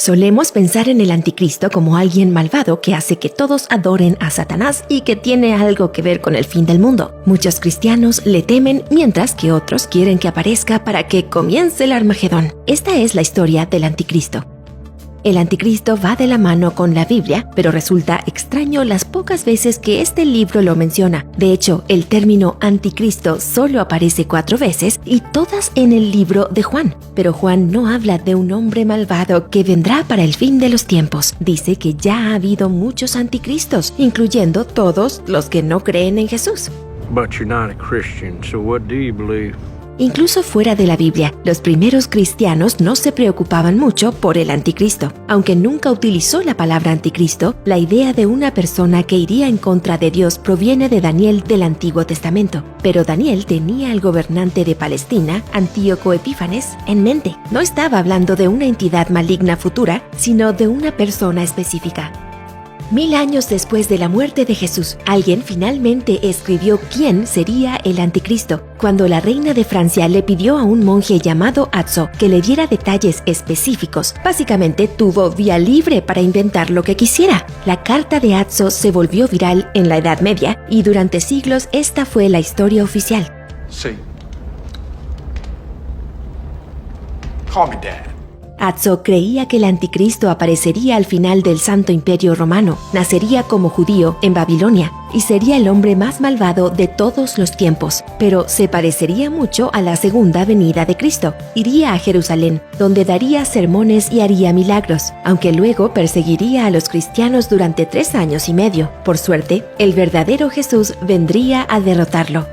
Solemos pensar en el anticristo como alguien malvado que hace que todos adoren a Satanás y que tiene algo que ver con el fin del mundo. Muchos cristianos le temen, mientras que otros quieren que aparezca para que comience el Armagedón. Esta es la historia del anticristo. El anticristo va de la mano con la Biblia, pero resulta extraño las pocas veces que este libro lo menciona. De hecho, el término anticristo solo aparece 4 veces y todas en el libro de Juan. Pero Juan no habla de un hombre malvado que vendrá para el fin de los tiempos. Dice que ya ha habido muchos anticristos, incluyendo todos los que no creen en Jesús. But you're not a Christian, so what do you believe? Incluso fuera de la Biblia, los primeros cristianos no se preocupaban mucho por el anticristo. Aunque nunca utilizó la palabra anticristo, la idea de una persona que iría en contra de Dios proviene de Daniel del Antiguo Testamento. Pero Daniel tenía al gobernante de Palestina, Antíoco Epífanes, en mente. No estaba hablando de una entidad maligna futura, sino de una persona específica. 1000 años después de la muerte de Jesús, alguien finalmente escribió quién sería el anticristo, cuando la reina de Francia le pidió a un monje llamado Atzo que le diera detalles específicos. Básicamente tuvo vía libre para inventar lo que quisiera. La carta de Atzo se volvió viral en la Edad Media y durante siglos esta fue la historia oficial. Sí. Call me Dad. Atzo creía que el anticristo aparecería al final del Santo Imperio Romano, nacería como judío en Babilonia y sería el hombre más malvado de todos los tiempos, pero se parecería mucho a la segunda venida de Cristo. Iría a Jerusalén, donde daría sermones y haría milagros, aunque luego perseguiría a los cristianos durante 3 años y medio. Por suerte, el verdadero Jesús vendría a derrotarlo.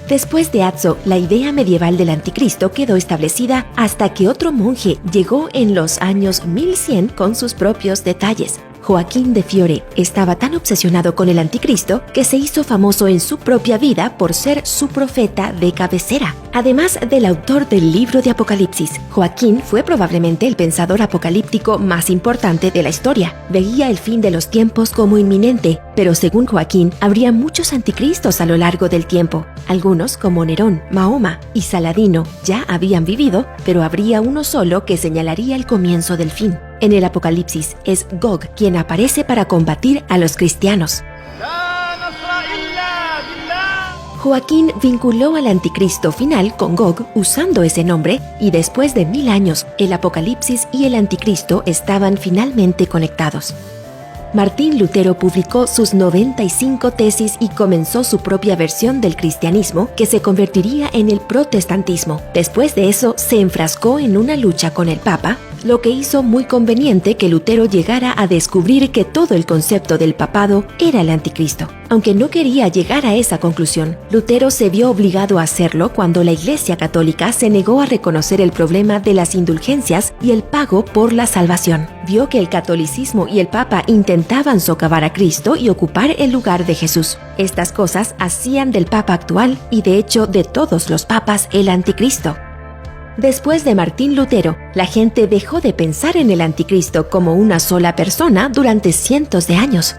Después de Atzo, la idea medieval del anticristo quedó establecida hasta que otro monje llegó en los años 1100 con sus propios detalles. Joaquín de Fiore estaba tan obsesionado con el anticristo que se hizo famoso en su propia vida por ser su profeta de cabecera. Además del autor del libro de Apocalipsis, Joaquín fue probablemente el pensador apocalíptico más importante de la historia. Veía el fin de los tiempos como inminente, pero según Joaquín, habría muchos anticristos a lo largo del tiempo. Algunos, como Nerón, Mahoma y Saladino, ya habían vivido, pero habría uno solo que señalaría el comienzo del fin. En el Apocalipsis es Gog quien aparece para combatir a los cristianos. Joaquín vinculó al anticristo final con Gog usando ese nombre y después de 1000 años, el Apocalipsis y el anticristo estaban finalmente conectados. Martín Lutero publicó sus 95 tesis y comenzó su propia versión del cristianismo que se convertiría en el protestantismo. Después de eso, se enfrascó en una lucha con el Papa, lo que hizo muy conveniente que Lutero llegara a descubrir que todo el concepto del papado era el anticristo. Aunque no quería llegar a esa conclusión, Lutero se vio obligado a hacerlo cuando la Iglesia Católica se negó a reconocer el problema de las indulgencias y el pago por la salvación. Vio que el catolicismo y el Papa intentaban socavar a Cristo y ocupar el lugar de Jesús. Estas cosas hacían del Papa actual y de hecho de todos los papas el anticristo. Después de Martín Lutero, la gente dejó de pensar en el anticristo como una sola persona durante cientos de años.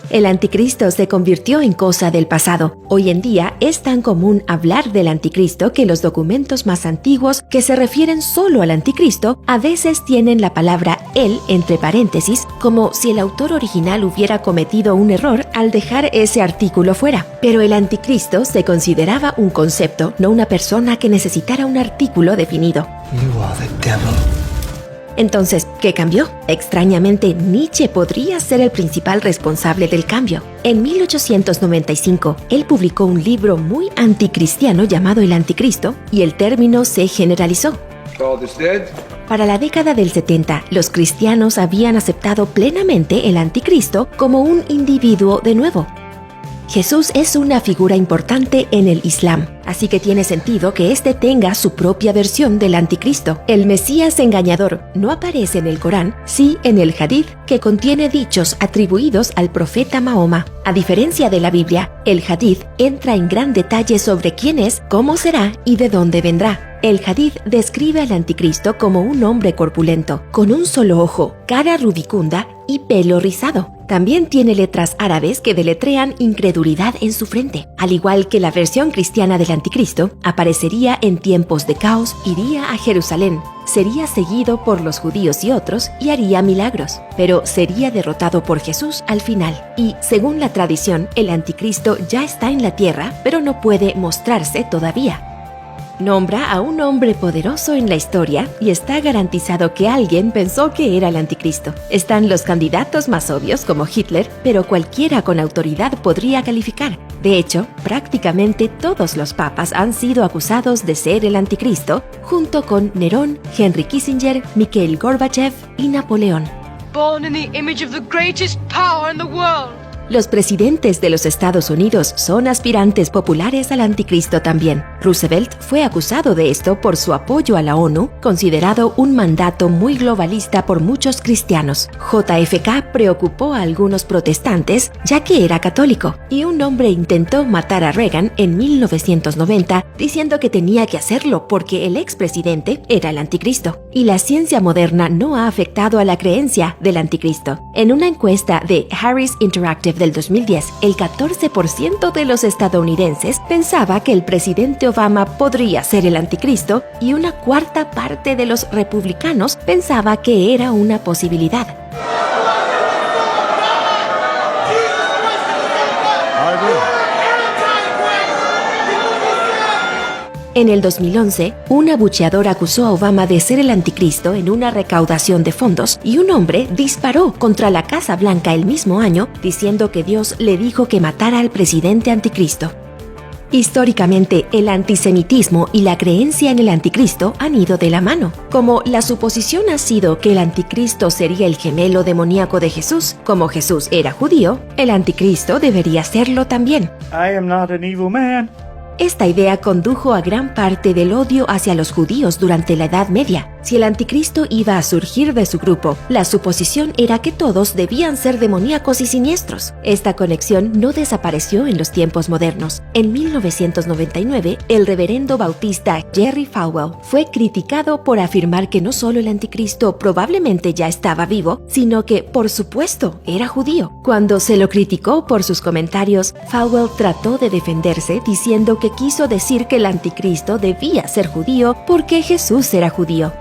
El anticristo se convirtió en cosa del pasado. Hoy en día es tan común hablar del anticristo que los documentos más antiguos que se refieren solo al anticristo a veces tienen la palabra él entre paréntesis, como si el autor original hubiera cometido un error al dejar ese artículo fuera. Pero el anticristo se consideraba un concepto, no una persona que necesitara un artículo definido. You are the devil. Entonces, ¿qué cambió? Extrañamente, Nietzsche podría ser el principal responsable del cambio. En 1895, él publicó un libro muy anticristiano llamado El Anticristo, y el término se generalizó. Para la década del 70, los cristianos habían aceptado plenamente el anticristo como un individuo de nuevo. Jesús es una figura importante en el Islam, así que tiene sentido que éste tenga su propia versión del anticristo. El Mesías engañador no aparece en el Corán, sí en el Hadith, que contiene dichos atribuidos al profeta Mahoma. A diferencia de la Biblia, el Hadith entra en gran detalle sobre quién es, cómo será y de dónde vendrá. El Hadith describe al anticristo como un hombre corpulento, con un solo ojo, cara rubicunda y pelo rizado. También tiene letras árabes que deletrean incredulidad en su frente. Al igual que la versión cristiana del anticristo, aparecería en tiempos de caos, iría a Jerusalén, sería seguido por los judíos y otros y haría milagros, pero sería derrotado por Jesús al final. Y, según la tradición, el anticristo ya está en la tierra, pero no puede mostrarse todavía. Nombra a un hombre poderoso en la historia y está garantizado que alguien pensó que era el anticristo. Están los candidatos más obvios como Hitler, pero cualquiera con autoridad podría calificar. De hecho, prácticamente todos los papas han sido acusados de ser el anticristo, junto con Nerón, Henry Kissinger, Mikhail Gorbachev y Napoleón. Born in the image of the greatest power in the world. Los presidentes de los Estados Unidos son aspirantes populares al anticristo también. Roosevelt fue acusado de esto por su apoyo a la ONU, considerado un mandato muy globalista por muchos cristianos. JFK preocupó a algunos protestantes, ya que era católico, y un hombre intentó matar a Reagan en 1990, diciendo que tenía que hacerlo porque el expresidente era el anticristo. Y la ciencia moderna no ha afectado a la creencia del anticristo. En una encuesta de Harris Interactive del 2010, el 14% de los estadounidenses pensaba que el presidente Obama podría ser el anticristo y una cuarta parte de los republicanos pensaba que era una posibilidad. En el 2011, un abucheador acusó a Obama de ser el anticristo en una recaudación de fondos y un hombre disparó contra la Casa Blanca el mismo año diciendo que Dios le dijo que matara al presidente anticristo. Históricamente, el antisemitismo y la creencia en el anticristo han ido de la mano. Como la suposición ha sido que el anticristo sería el gemelo demoníaco de Jesús, como Jesús era judío, el anticristo debería serlo también. I am not an evil man. Esta idea condujo a gran parte del odio hacia los judíos durante la Edad Media. Si el anticristo iba a surgir de su grupo, la suposición era que todos debían ser demoníacos y siniestros. Esta conexión no desapareció en los tiempos modernos. En 1999, el reverendo bautista Jerry Falwell fue criticado por afirmar que no solo el anticristo probablemente ya estaba vivo, sino que, por supuesto, era judío. Cuando se lo criticó por sus comentarios, Falwell trató de defenderse diciendo que quiso decir que el anticristo debía ser judío porque Jesús era judío.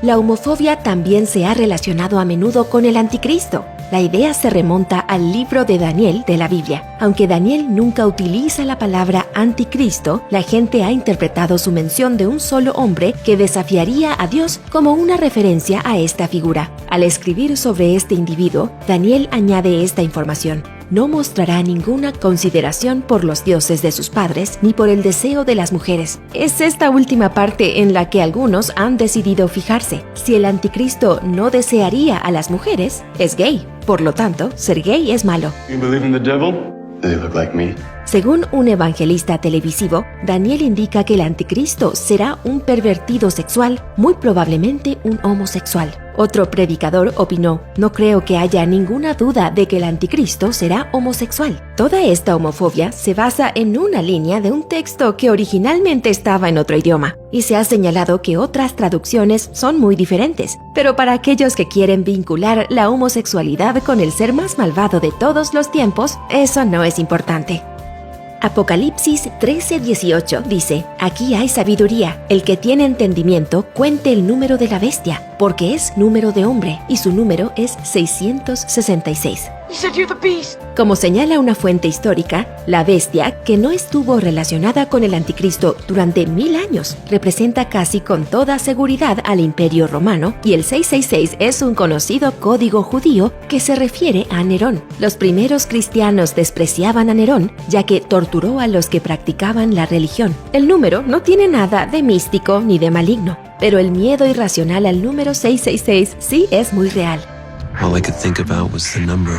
La homofobia también se ha relacionado a menudo con el anticristo. La idea se remonta al libro de Daniel de la Biblia. Aunque Daniel nunca utiliza la palabra anticristo, la gente ha interpretado su mención de un solo hombre que desafiaría a Dios como una referencia a esta figura. Al escribir sobre este individuo, Daniel añade esta información: no mostrará ninguna consideración por los dioses de sus padres ni por el deseo de las mujeres. Es esta última parte en la que algunos han decidido fijarse. Si el anticristo no desearía a las mujeres, es gay. Por lo tanto, ser gay es malo. You believe in the devil? They look like me. Según un evangelista televisivo, Daniel indica que el anticristo será un pervertido sexual, muy probablemente un homosexual. Otro predicador opinó: no creo que haya ninguna duda de que el anticristo será homosexual. Toda esta homofobia se basa en una línea de un texto que originalmente estaba en otro idioma, y se ha señalado que otras traducciones son muy diferentes. Pero para aquellos que quieren vincular la homosexualidad con el ser más malvado de todos los tiempos, eso no es importante. Apocalipsis 13:18 dice: aquí hay sabiduría, el que tiene entendimiento cuente el número de la bestia, porque es número de hombre, y su número es 666. You said you're the beast. Como señala una fuente histórica, la bestia, que no estuvo relacionada con el anticristo durante 1000 años, representa casi con toda seguridad al Imperio Romano, y el 666 es un conocido código judío que se refiere a Nerón. Los primeros cristianos despreciaban a Nerón, ya que torturó a los que practicaban la religión. El número no tiene nada de místico ni de maligno, pero el miedo irracional al número 666 sí es muy real. All I could think about was the number.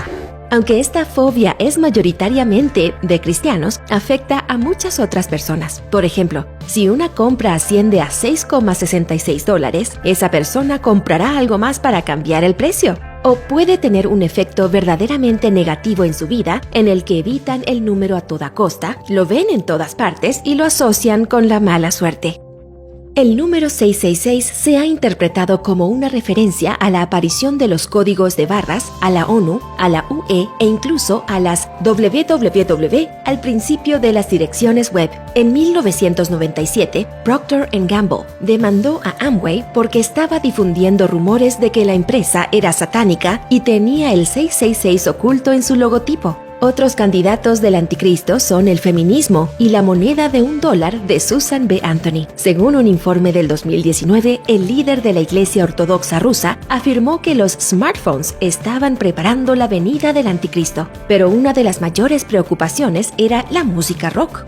Aunque esta fobia es mayoritariamente de cristianos, afecta a muchas otras personas. Por ejemplo, si una compra asciende a $6,66, esa persona comprará algo más para cambiar el precio. O puede tener un efecto verdaderamente negativo en su vida, en el que evitan el número a toda costa, lo ven en todas partes y lo asocian con la mala suerte. El número 666 se ha interpretado como una referencia a la aparición de los códigos de barras, a la ONU, a la UE e incluso a las www al principio de las direcciones web. En 1997, Procter & Gamble demandó a Amway porque estaba difundiendo rumores de que la empresa era satánica y tenía el 666 oculto en su logotipo. Otros candidatos del anticristo son el feminismo y la moneda de $1 de Susan B. Anthony. Según un informe del 2019, el líder de la Iglesia Ortodoxa rusa afirmó que los smartphones estaban preparando la venida del anticristo, pero una de las mayores preocupaciones era la música rock.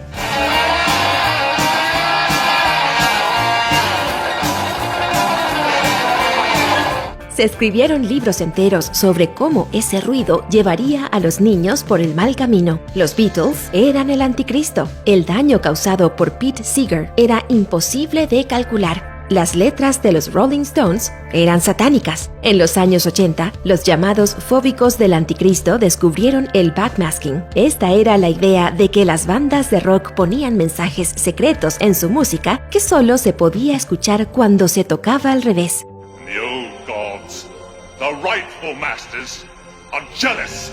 Se escribieron libros enteros sobre cómo ese ruido llevaría a los niños por el mal camino. Los Beatles eran el anticristo. El daño causado por Pete Seeger era imposible de calcular. Las letras de los Rolling Stones eran satánicas. En los años 80, los llamados fóbicos del anticristo descubrieron el backmasking. Esta era la idea de que las bandas de rock ponían mensajes secretos en su música que solo se podía escuchar cuando se tocaba al revés. The old gods, the rightful masters, are jealous,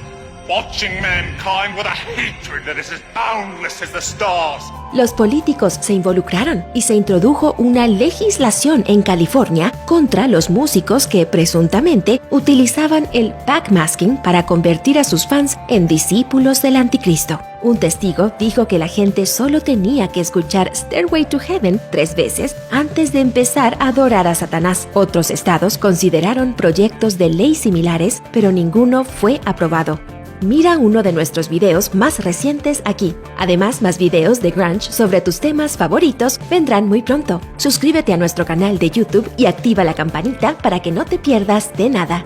watching mankind with a hatred that is as boundless as the stars. Los políticos se involucraron y se introdujo una legislación en California contra los músicos que presuntamente utilizaban el backmasking para convertir a sus fans en discípulos del anticristo. Un testigo dijo que la gente solo tenía que escuchar Stairway to Heaven 3 veces antes de empezar a adorar a Satanás. Otros estados consideraron proyectos de ley similares, pero ninguno fue aprobado. Mira uno de nuestros videos más recientes aquí. Además, más videos de grunge sobre tus temas favoritos vendrán muy pronto. Suscríbete a nuestro canal de YouTube y activa la campanita para que no te pierdas de nada.